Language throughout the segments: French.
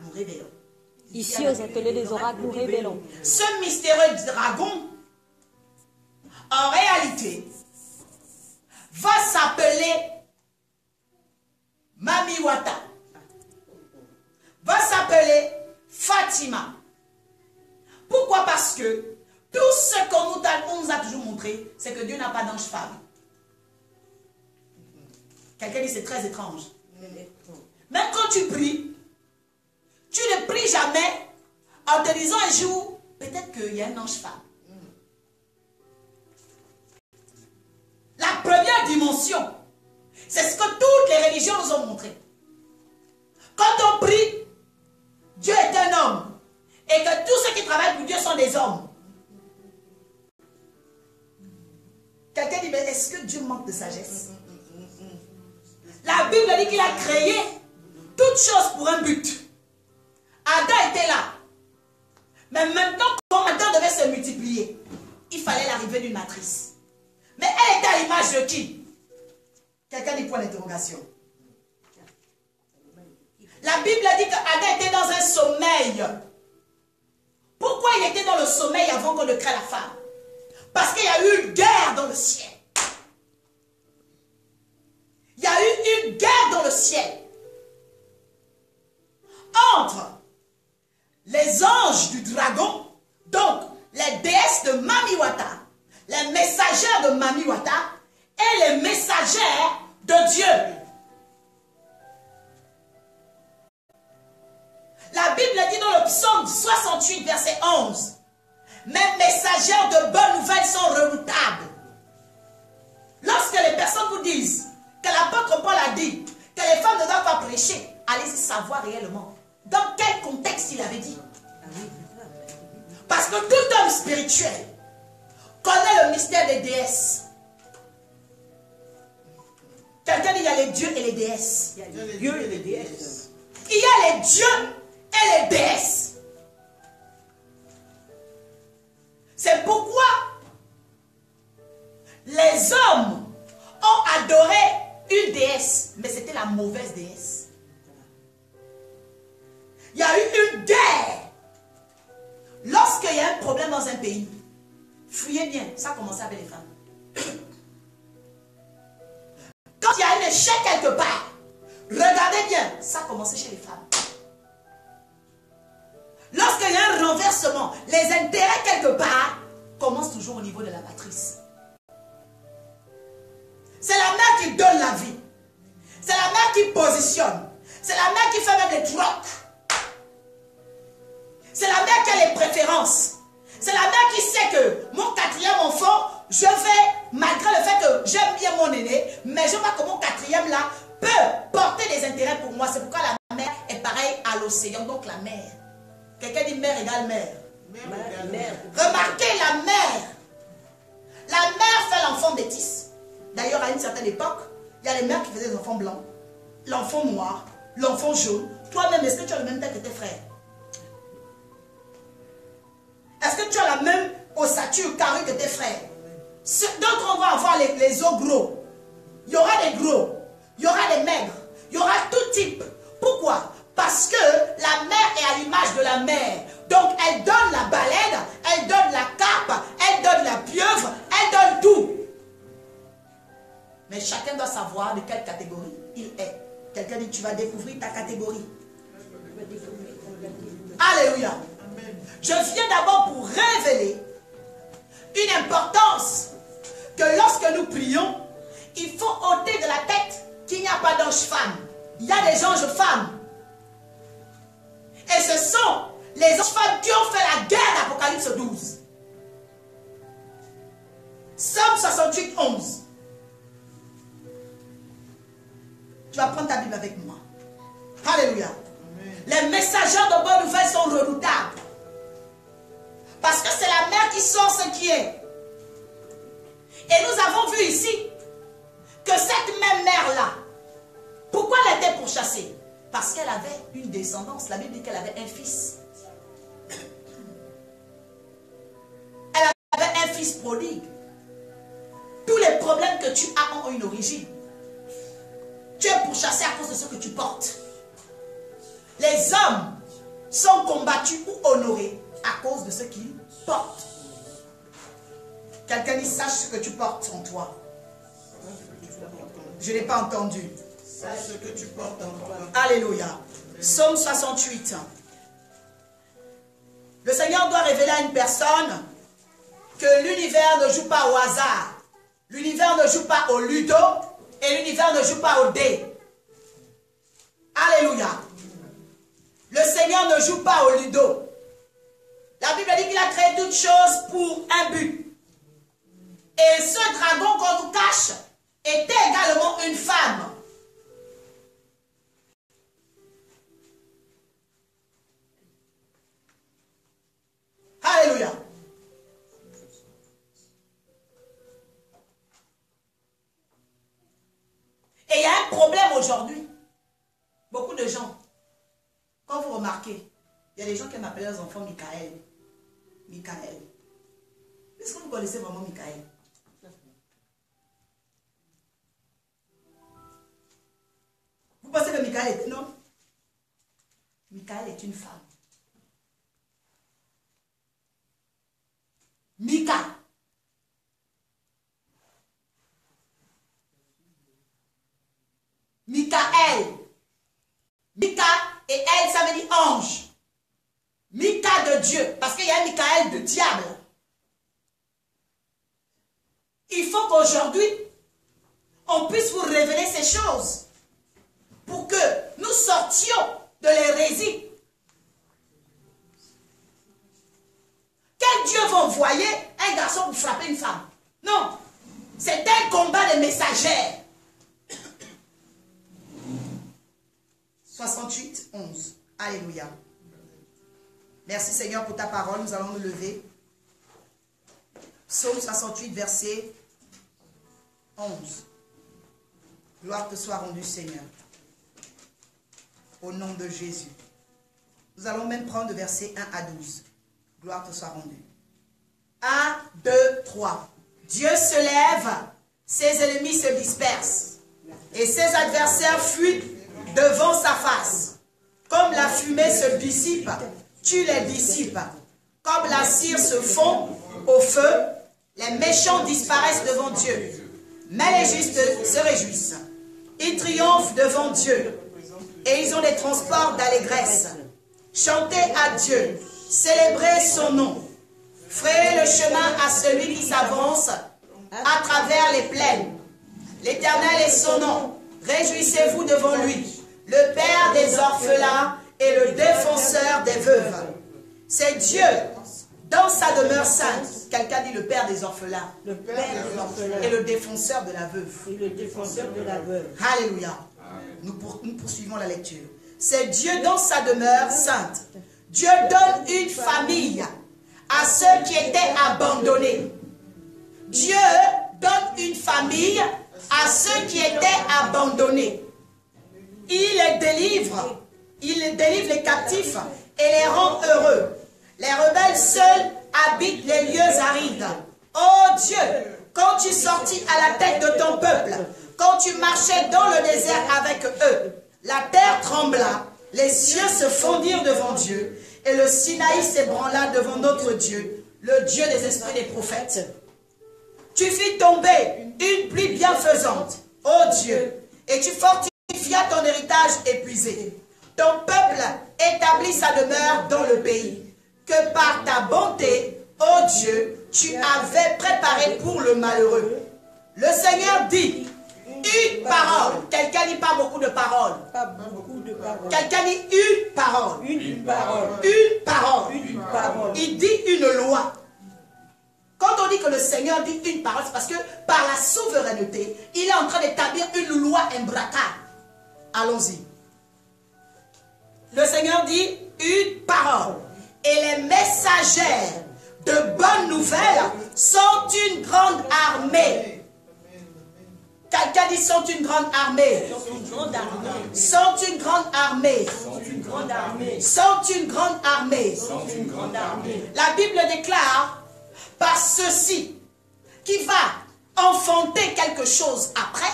nous révélons. Ici, aux ateliers des oracles, nous révélons. Ce mystérieux dragon, en réalité, va s'appeler Mami Wata, va s'appeler Fatima. Pourquoi? Parce que tout ce qu'on nous a toujours montré, c'est que Dieu n'a pas d'ange femme. Quelqu'un dit c'est très étrange. Même quand tu pries, tu ne pries jamais en te disant un jour, peut-être qu'il y a un ange femme. La première dimension, c'est ce que toutes les religions nous ont montré. Quand on prie, Dieu est un homme. Et que tous ceux qui travaillent pour Dieu sont des hommes. Quelqu'un dit, mais est-ce que Dieu manque de sagesse? La Bible dit qu'il a créé toutes choses pour un but. Adam était là. Mais maintenant, quand Adam devait se multiplier, il fallait l'arrivée d'une matrice. Mais elle était à l'image de qui? Quelqu'un dit point d'interrogation. La Bible dit qu'Adam était dans un sommeil. Pourquoi il était dans le sommeil avant qu'on ne crée la femme? Parce qu'il y a eu une guerre dans le ciel. Il y a eu une guerre dans le ciel entre les anges du dragon, donc les déesses de Mamiwata, les messagères de Mamiwata et les messagères de Dieu. La Bible dit dans le psaume 68, verset 11, « Mes messagères de bonnes nouvelles sont redoutables. » Lorsque les personnes vous disent que l'apôtre Paul a dit que les femmes ne doivent pas prêcher, allez-y savoir réellement dans quel contexte il avait dit. Parce que tout homme spirituel connaît le mystère des déesses. Quelqu'un dit il y a les dieux et les déesses. Il y a les dieux et les déesses. Il y a les dieux et les déesses. C'est pourquoi les hommes ont adoré une déesse, mais c'était la mauvaise déesse. Il y a eu une guerre. Lorsqu'il y a un problème dans un pays, fuyez bien, ça a commencé avec les femmes. Quand il y a un échec quelque part, regardez bien, ça a commencé chez les femmes. Lorsqu'il y a un renversement, les intérêts quelque part commencent toujours au niveau de la matrice. C'est la mère qui donne la vie. C'est la mère qui positionne. C'est la mère qui fait même les trocs. C'est la mère qui a les préférences. C'est la mère qui sait que mon quatrième enfant, je vais, malgré le fait que j'aime bien mon aîné, mais je vois que mon quatrième là peut porter des intérêts pour moi. C'est pourquoi la mère est pareille à l'océan, donc la mère. Quelqu'un dit mère égale mère. Mère. Remarquez la mère. La mère fait l'enfant bêtise. D'ailleurs, à une certaine époque, il y a les mères qui faisaient des enfants blancs, l'enfant noir, l'enfant jaune. Toi-même, est-ce que tu as le même tête que tes frères? Est-ce que tu as la même ossature carrée que tes frères? D'autres, on va avoir les os gros. Il y aura des gros, il y aura des maigres, il y aura tout type. Pourquoi? Parce que la mère est à l'image de la mère. Donc, elle donne la baleine, elle donne la carpe, elle donne la pieuvre, elle donne tout. Mais chacun doit savoir de quelle catégorie il est. Quelqu'un dit, tu vas découvrir ta catégorie. Alléluia. Je viens d'abord pour révéler une importance que lorsque nous prions, il faut ôter de la tête qu'il n'y a pas d'ange femme. Il y a des anges femmes. Et ce sont les anges femmes qui ont fait la guerre d'Apocalypse 12. Psaume 68, 11. Tu vas prendre ta Bible avec moi. Alléluia. Les messagers de bonnes nouvelles sont redoutables. Parce que c'est la mère qui sort ce qui est. Et nous avons vu ici que cette même mère-là, pourquoi elle était pourchassée? Parce qu'elle avait une descendance. La Bible dit qu'elle avait un fils. Elle avait un fils prodigue. Tous les problèmes que tu as ont une origine. Tu es pourchassé à cause de ce que tu portes. Les hommes sont combattus ou honorés à cause de ce qu'ils portent. Quelqu'un dit, sache ce que tu portes en toi. Je n'ai pas entendu. Sache ce que tu portes en toi. Alléluia. Psaume 68. Le Seigneur doit révéler à une personne que l'univers ne joue pas au hasard. L'univers ne joue pas au ludo et l'univers ne joue pas au dé. Alléluia. Le Seigneur ne joue pas au ludo. La Bible dit qu'il a créé toutes choses pour un but. Et ce dragon qu'on nous cache était également une femme. Alléluia. Et il y a un problème aujourd'hui. Beaucoup de gens, quand vous remarquez, il y a des gens qui m'appellent leurs enfants Michael. Michael. Est-ce que vous connaissez vraiment Michael? Vous pensez que Michael est un homme? Michael est une femme. Mika. Michael. Mika et elle, ça veut dire ange. Mika de Dieu. Parce qu'il y a un Michael de diable. Il faut qu'aujourd'hui, on puisse vous révéler ces choses. Pour que nous sortions de l'hérésie. Quel Dieu va envoyer un garçon pour frapper une femme? Non. C'est un combat de messagères. 68, 11. Alléluia. Merci Seigneur pour ta parole. Nous allons nous lever. Psaume 68, verset 11. Gloire te soit rendue, Seigneur. Au nom de Jésus. Nous allons même prendre le verset 1 à 12. Gloire te soit rendue. 1, 2, 3. Dieu se lève, ses ennemis se dispersent, et ses adversaires fuient devant sa face. Comme la fumée se dissipe, tu les dissipes. Comme la cire se fond au feu, les méchants disparaissent devant Dieu. Mais les justes se réjouissent. Ils triomphent devant Dieu. Et ils ont des transports d'allégresse. Chantez à Dieu. Célébrez son nom. Frayez le chemin à celui qui s'avance à travers les plaines. L'Éternel est son nom. Réjouissez-vous devant lui. Le Père des orphelins et le défenseur des veuves. C'est Dieu dans sa demeure sainte. Quelqu'un dit le Père des orphelins. Le Père des orphelins. Et le défenseur de la veuve. Et le défenseur de la veuve. Alléluia. Nous poursuivons la lecture. C'est Dieu dans sa demeure sainte. Dieu donne une famille à ceux qui étaient abandonnés. Dieu donne une famille à ceux qui étaient abandonnés. Il les délivre les captifs et les rend heureux. Les rebelles seuls habitent les lieux arides. Oh Dieu, quand tu sortis à la tête de ton peuple, quand tu marchais dans le désert avec eux, la terre trembla, les cieux se fondirent devant Dieu, et le Sinaï s'ébranla devant notre Dieu, le Dieu des esprits des prophètes. Tu fis tomber une pluie bienfaisante, ô Dieu, et tu fortifia ton héritage épuisé. Ton peuple établit sa demeure dans le pays, que par ta bonté, ô Dieu, tu avais préparé pour le malheureux. Le Seigneur dit une parole. Quelqu'un dit pas beaucoup de paroles. Pas beaucoup de paroles. Quelqu'un dit une parole. Une parole. Une parole. Une parole. Il dit une loi. Quand on dit que le Seigneur dit une parole, c'est parce que par la souveraineté, il est en train d'établir une loi imbracable. Allons-y. Le Seigneur dit une parole. Et les messagères de bonnes nouvelles sont une grande armée. Quelqu'un dit sont une grande armée. Sont une grande armée. Sont une grande armée. Sont une grande armée. Sont une grande armée. La Bible déclare par ceci qui va enfanter quelque chose après,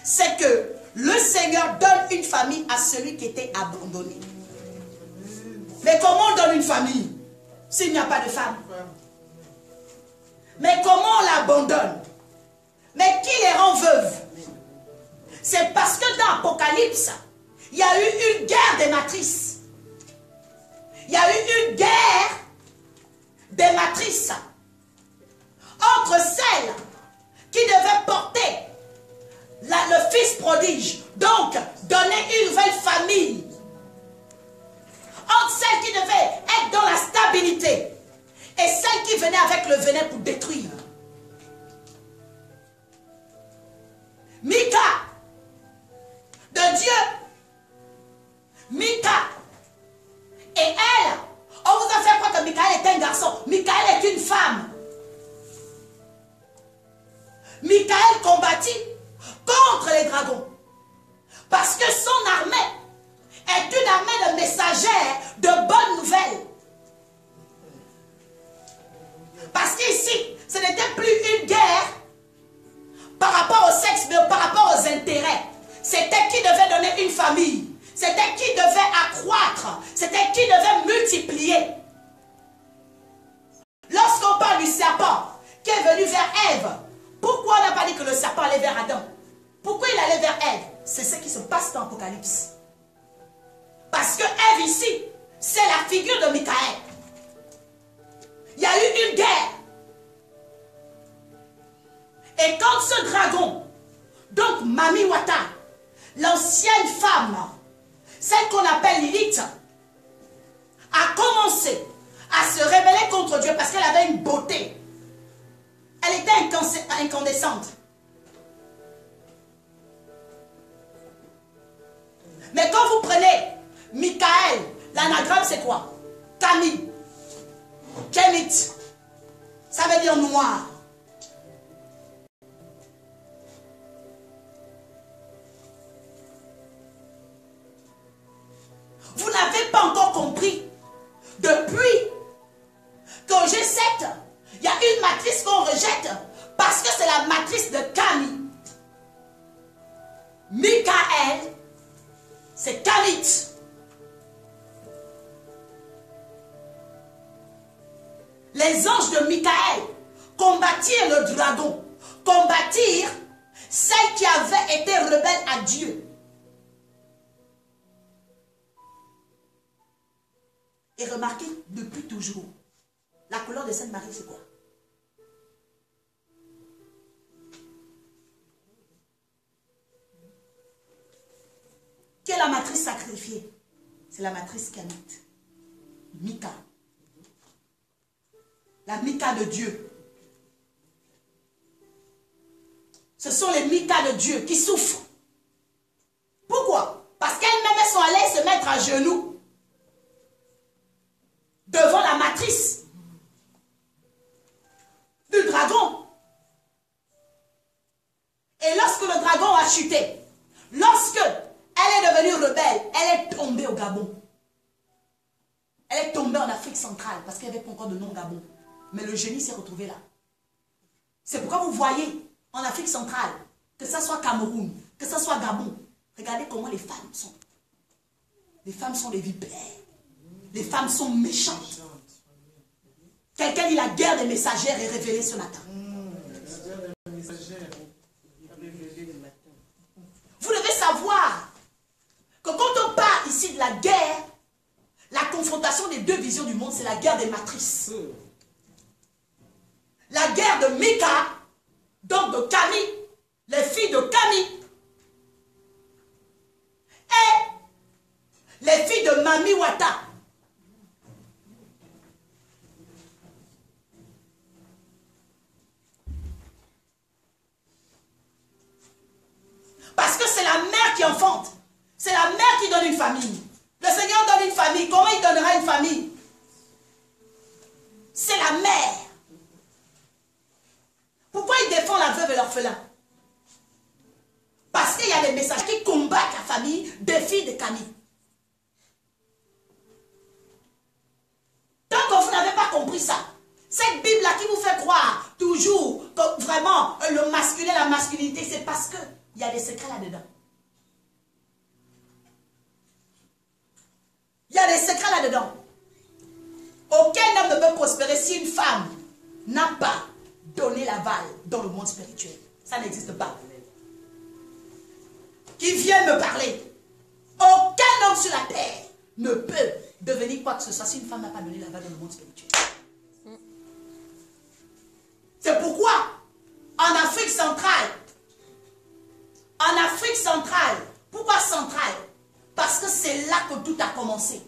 c'est que le Seigneur donne une famille à celui qui était abandonné. Mais comment on donne une famille s'il n'y a pas de femme? Mais comment on l'abandonne? Mais qui les rend veuves? C'est parce que dans l'Apocalypse, il y a eu une guerre des matrices. Il y a eu une guerre des matrices entre celles qui devaient porter le fils prodige, donc donner une nouvelle famille, entre celles qui devaient être dans la stabilité et celles qui venaient avec le venin pour détruire. Mika, de Dieu, Mika, et elle, on vous a fait croire que Michael est un garçon. Michael est une femme. Michael combattit contre les dragons. Parce que son armée est une armée de messagères de bonnes nouvelles. Parce qu'ici, ce n'était plus une guerre par rapport au sexe, mais par rapport aux intérêts. C'était qui devait donner une famille. C'était qui devait accroître. C'était qui devait multiplier. Lorsqu'on parle du serpent qui est venu vers Ève, pourquoi on n'a pas dit que le serpent allait vers Adam? Pourquoi il allait vers Ève? C'est ce qui se passe dans l'Apocalypse. Parce que Ève ici, c'est la figure de Michael. Il y a eu une guerre. Et quand ce dragon, donc Mami Wata, l'ancienne femme, celle qu'on appelle Lilith, a commencé à se rebeller contre Dieu parce qu'elle avait une beauté. Elle était incandescente. Mais quand vous prenez Michael, l'anagramme c'est quoi? Kami. Kemit. Ça veut dire noir. Vous n'avez pas encore compris. Depuis que G7, il y a une matrice qu'on rejette parce que c'est la matrice de Kami. Michael, c'est Kamit. Les anges de Michael combattirent le dragon, combattirent celle qui avait été rebelle à Dieu. Et remarquez, depuis toujours, la couleur de Sainte Marie, c'est quoi? Qui est la matrice sacrifiée? C'est la matrice Kamit. Mika. La Mika de Dieu. Ce sont les Mika de Dieu qui souffrent. Pourquoi? Parce qu'elles-mêmes sont allées se mettre à genoux devant la matrice du dragon. Et lorsque le dragon a chuté, lorsque elle est devenue rebelle, elle est tombée au Gabon. Elle est tombée en Afrique centrale parce qu'il n'y avait pas encore de nom Gabon. Mais le génie s'est retrouvé là. C'est pourquoi vous voyez en Afrique centrale, que ce soit Cameroun, que ce soit Gabon, regardez comment les femmes sont. Les femmes sont des vipères. Les femmes sont méchantes. Quelqu'un dit la guerre des messagères est révélée ce matin. Vous devez savoir que quand on parle ici de la guerre, la confrontation des deux visions du monde, c'est la guerre des matrices. La guerre de Mika, donc de Kami, les filles de Kami, et les filles de Mami Wata. Parce que c'est la mère qui enfante. C'est la mère qui donne une famille. Le Seigneur donne une famille. Comment il donnera une famille? C'est la mère. Pourquoi il défend la veuve et l'orphelin? Parce qu'il y a des messages qui combattent la famille des filles de Camille. Tant que vous n'avez pas compris ça, cette Bible-là qui vous fait croire toujours que vraiment le masculin, la masculinité, c'est parce qu'il y a des secrets là-dedans. Il y a des secrets là-dedans. Aucun homme ne peut prospérer si une femme n'a pas donné l'aval dans le monde spirituel. Ça n'existe pas. Qui vient me parler. Aucun homme sur la terre ne peut devenir quoi que ce soit si une femme n'a pas donné l'aval dans le monde spirituel. C'est pourquoi en Afrique centrale, pourquoi centrale? Parce que c'est là que tout a commencé.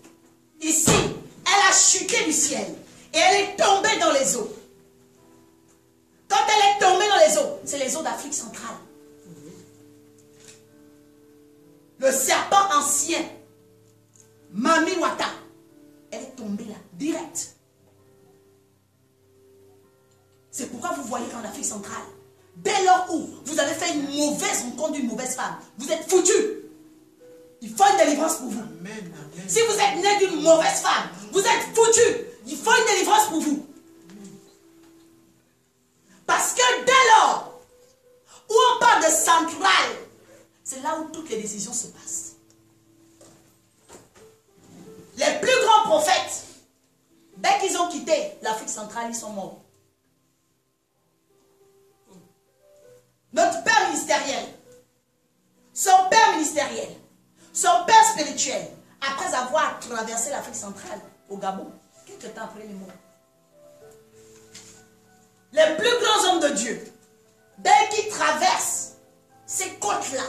Ici, elle a chuté du ciel et elle est tombée dans les eaux. Quand elle est tombée dans les eaux, c'est les eaux d'Afrique centrale. Le serpent ancien, Mami Wata, elle est tombée là, direct. C'est pourquoi vous voyez qu'en Afrique centrale, dès lors où vous avez fait une mauvaise rencontre d'une mauvaise femme, vous êtes foutus. Il faut une délivrance pour vous. Amen, amen. Si vous êtes né d'une mauvaise femme, vous êtes foutus. Il faut une délivrance pour vous. Parce que dès lors où on parle de centrale, c'est là où toutes les décisions se passent. Les plus grands prophètes, dès qu'ils ont quitté l'Afrique centrale, ils sont morts. Notre père ministériel, son père ministériel, son père spirituel, après avoir traversé l'Afrique centrale au Gabon, quelques temps après les morts. Les plus grands hommes de Dieu, dès qu'ils traversent ces côtes-là,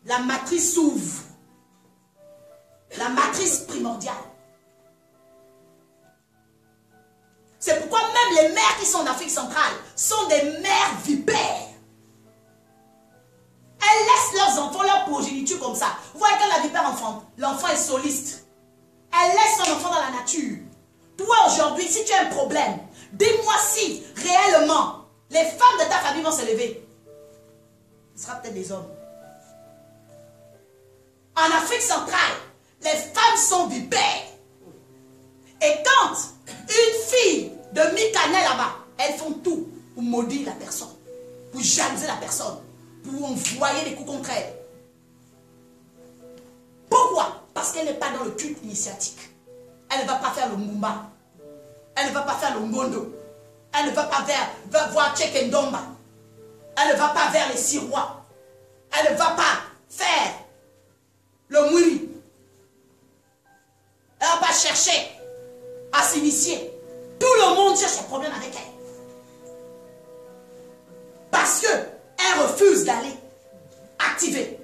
la matrice s'ouvre. La matrice primordiale. C'est pourquoi même les mères qui sont en Afrique centrale sont des mères vipères. Elles laissent leurs enfants, leur progéniture comme ça. Vous voyez quand la vipère enfante, l'enfant est soliste. Elle laisse son enfant dans la nature. Toi aujourd'hui, si tu as un problème, dis-moi si réellement les femmes de ta famille vont se lever. Ce sera peut-être des hommes. En Afrique centrale, les femmes sont vipères. Et quand une fille de Mikané là-bas, elles font tout pour maudire la personne, pour jalouser la personne, pour envoyer des coups contre elle. Pourquoi? Parce qu'elle n'est pas dans le culte initiatique. Elle ne va pas faire le Mumba. Elle ne va pas faire le Ngondo. Elle ne va pas voir Tchekendomba. Elle ne va pas vers les Sirois. Elle ne va pas faire le Mouri. Elle ne va pas chercher à s'initier. Tout le monde cherche un problème avec elle. Parce qu'elle refuse d'aller activer.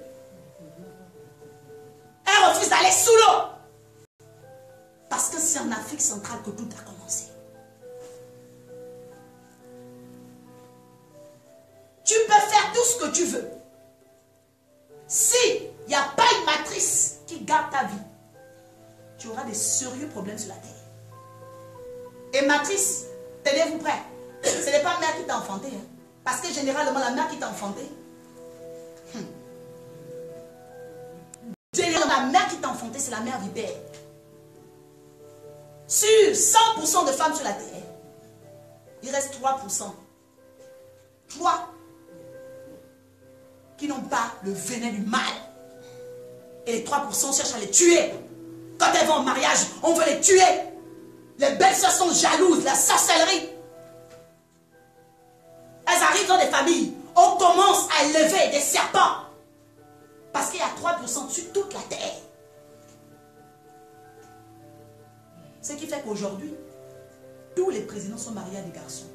Elle refuse d'aller sous l'eau. Parce que c'est en Afrique centrale que tout a commencé. Tu peux faire tout ce que tu veux. Si il n'y a pas une matrice qui garde ta vie, tu auras des sérieux problèmes sur la terre. Et matrice, tenez-vous prêts. Ce n'est pas la mère qui t'a enfanté. Hein. Parce que généralement, la mère qui t'a enfanté, généralement, la mère qui t'a enfanté, c'est la mère vipère. Sur 100% de femmes sur la terre, il reste 3%. 3 qui n'ont pas le venin du mal. Et les 3% cherchent à les tuer. Quand elles vont en mariage, on veut les tuer. Les belles-sœurs sont jalouses, la sorcellerie. Elles arrivent dans des familles. On commence à élever des serpents. Parce qu'il y a 3% sur toute la terre. Ce qui fait qu'aujourd'hui, tous les présidents sont mariés à des garçons.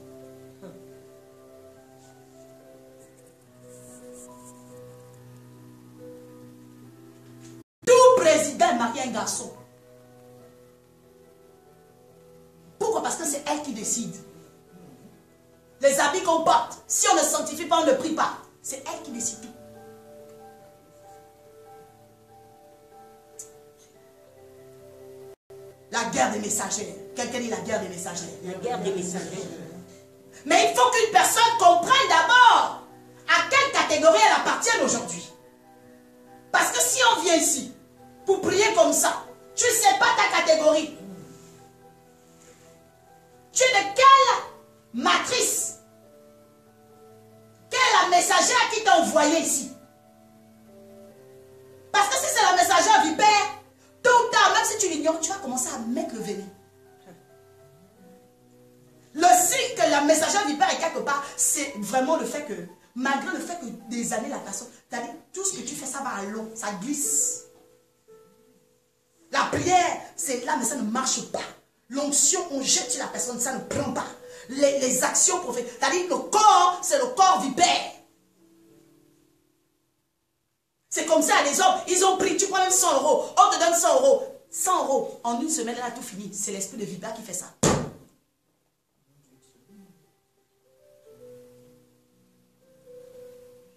Tout président est marié à un garçon. Pourquoi? Parce que c'est elle qui décide. Les habits qu'on porte, si on ne sanctifie pas, on ne prie pas. C'est elle qui décide tout. La guerre des messagers. Quelqu'un dit la guerre des messagers. La guerre des messagers. Mais il faut qu'une personne comprenne d'abord à quelle catégorie elle appartient aujourd'hui. Parce que si on vient ici pour prier comme ça, tu ne sais pas ta catégorie. Tu es de quelle matrice? Quelle est la messagère qui t'a envoyé ici? Parce que si c'est la messagère vipère, tôt ou tard, même si tu lui ignorant, tu vas commencer à mettre le venin. Le signe que la messagère vipère est quelque part, c'est vraiment le fait que, malgré le fait que des années, la personne, c'est-à-dire tout ce que tu fais, ça va à long, ça glisse. La prière, c'est là, mais ça ne marche pas. L'onction, on jette sur la personne, ça ne prend pas. Les actions prophétiques, c'est-à-dire le corps, c'est le corps vipère. C'est comme ça, les hommes, ils ont pris, tu prends même 100 euros, on te donne 100 euros. 100 euros, en une semaine, elle a tout fini. C'est l'esprit de vipère qui fait ça.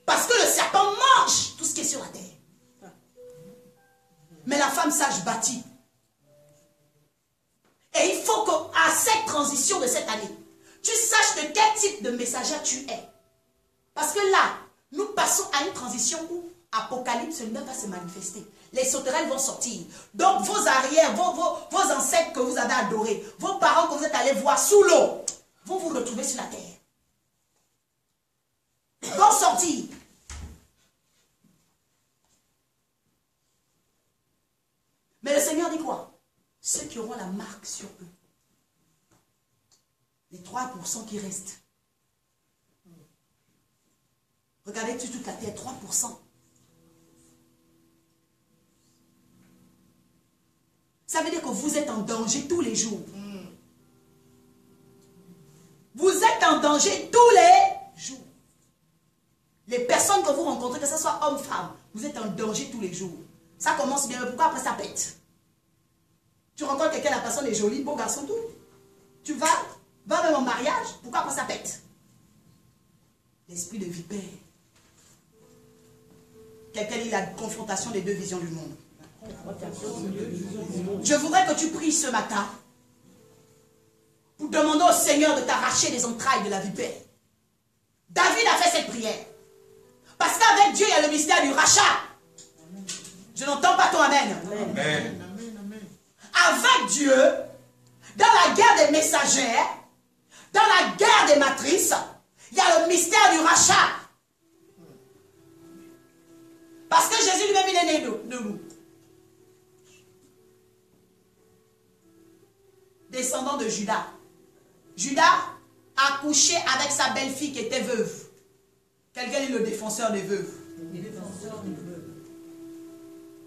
Parce que le serpent mange tout ce qui est sur la terre. Mais la femme sage bâtit. Et il faut qu'à cette transition de cette année, tu saches de quel type de messagère tu es. Parce que là, nous passons à une transition où Apocalypse ne va se manifester. Les sauterelles vont sortir. Donc vos arrières, vos ancêtres que vous avez adorés, vos parents que vous êtes allés voir sous l'eau, vont vous retrouver sur la terre. Vont sortir. Mais le Seigneur dit quoi? Ceux qui auront la marque sur eux. Les 3% qui restent. Regardez toute la terre, 3%. Ça veut dire que vous êtes en danger tous les jours. Vous êtes en danger tous les jours. Les personnes que vous rencontrez, que ce soit homme, femme, vous êtes en danger tous les jours. Ça commence bien, mais pourquoi après ça pète? Tu rencontres quelqu'un, la personne est jolie, beau garçon, tout. Tu vas même en mariage, pourquoi après ça pète? L'esprit de vipère. Quelqu'un dit la confrontation des deux visions du monde. Je voudrais que tu pries ce matin pour demander au Seigneur de t'arracher des entrailles de la vipère. David a fait cette prière. Parce qu'avec Dieu, il y a le mystère du rachat. Je n'entends pas ton amen. Amen. Avec Dieu, dans la guerre des messagères, dans la guerre des matrices, il y a le mystère du rachat. Parce que Jésus lui-même, il est né de nous. Descendant de Judas. Judas a couché avec sa belle-fille qui était veuve. Quelqu'un est le défenseur des veuves.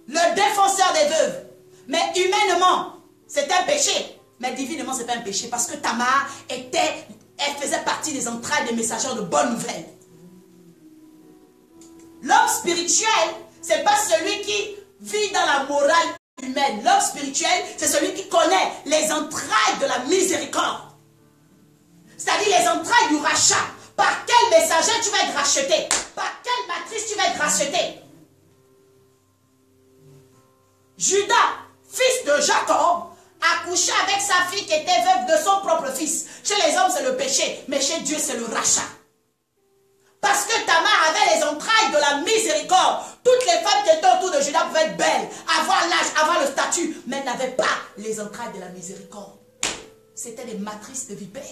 Le défenseur des veuves. Mais humainement, c'est un péché. Mais divinement, ce n'est pas un péché. Parce que Tamar elle faisait partie des entrailles des messagers de bonnes nouvelles. L'homme spirituel, ce n'est pas celui qui vit dans la morale humaine. L'homme spirituel, c'est celui qui connaît les entrailles de la miséricorde. C'est-à-dire les entrailles du rachat. Par quel messager tu vas être racheté? Par quelle matrice tu vas être racheté? Judas, fils de Jacob, a couché avec sa fille qui était veuve de son propre fils. Chez les hommes, c'est le péché, mais chez Dieu, c'est le rachat. Parce que Tamar avait les entrailles de la miséricorde. Toutes les femmes qui étaient autour de Judas pouvaient être belles, avoir l'âge, avoir le statut, mais elles n'avaient pas les entrailles de la miséricorde. C'était des matrices de vipères.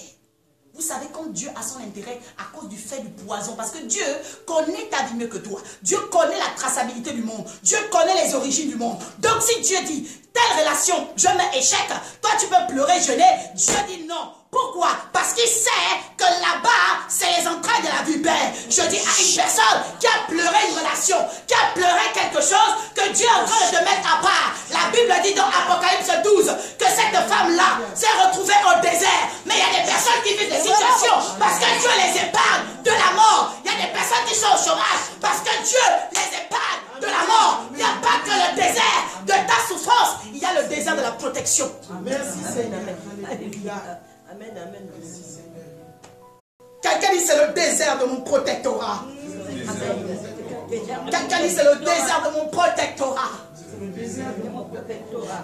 Vous savez, quand Dieu a son intérêt à cause du fait du poison, parce que Dieu connaît ta vie mieux que toi. Dieu connaît la traçabilité du monde. Dieu connaît les origines du monde. Donc si Dieu dit, telle relation, je mets échec, toi tu peux pleurer, jeûner. Dieu dit non. Pourquoi? Parce qu'il sait que là-bas, c'est les entrailles de la vipère. Je dis à une personne qui a pleuré une relation, qui a pleuré quelque chose, que Dieu est en train de te mettre à part. La Bible dit dans Apocalypse 12 que cette femme-là s'est retrouvée au désert. Mais il y a des personnes qui vivent des situations parce que Dieu les épargne de la mort. Il y a des personnes qui sont au chômage parce que Dieu les épargne de la mort. Il n'y a pas que le désert de ta souffrance, il y a le désert de la protection. Merci Seigneur. Amen, amen. Quelqu'un dit c'est le désert de mon protectorat. Quelqu'un dit c'est le désert de mon protectorat.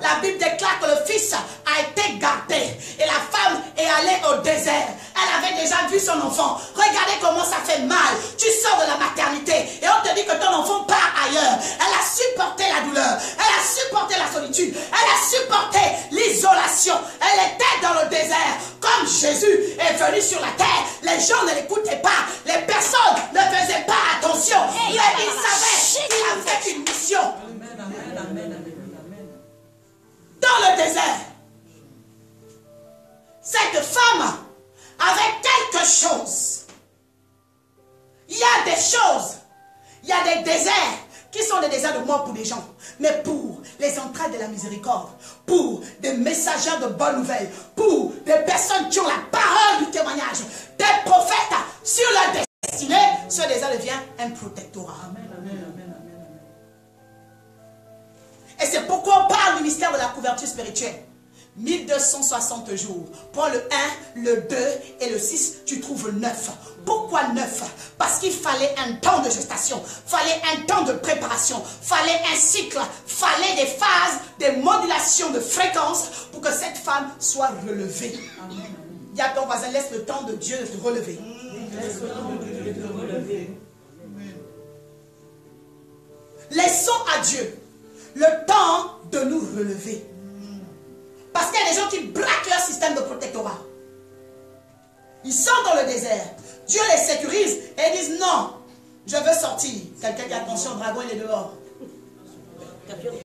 La Bible déclare que le fils a été gardé et la femme est allée au désert. Elle avait déjà vu son enfant. Regardez comment ça fait mal. Tu sors de la maternité et on te dit que ton enfant part ailleurs. Elle a supporté la douleur. Elle a supporté la solitude. Elle a supporté l'isolation. Elle était dans le désert. Comme Jésus est venu sur la terre, les gens ne l'écoutaient pas. Les personnes ne faisaient pas attention. Mais ils savaient qu'il avait une mission. Dans le besoin de mort pour des gens, mais pour les entrailles de la miséricorde, pour des messagers de bonnes nouvelles, pour des personnes qui ont la parole du témoignage, des prophètes sur leur destinée, ce déjà devient un protectorat. Et c'est pourquoi on parle du mystère de la couverture spirituelle. 1260 jours. Prends le 1, le 2 et le 6, tu trouves 9. Pourquoi 9? Parce qu'il fallait un temps de gestation, fallait un temps de préparation, fallait un cycle, fallait des phases, des modulations de fréquence pour que cette femme soit relevée. Dis à ton voisin, laisse le temps de Dieu de te relever. Laissons à Dieu le temps de nous relever. Parce qu'il y a des gens qui braquent leur système de protectorat. Ils sont dans le désert. Dieu les sécurise et ils disent non, je veux sortir. Quelqu'un qui a attention, dragon, il est dehors.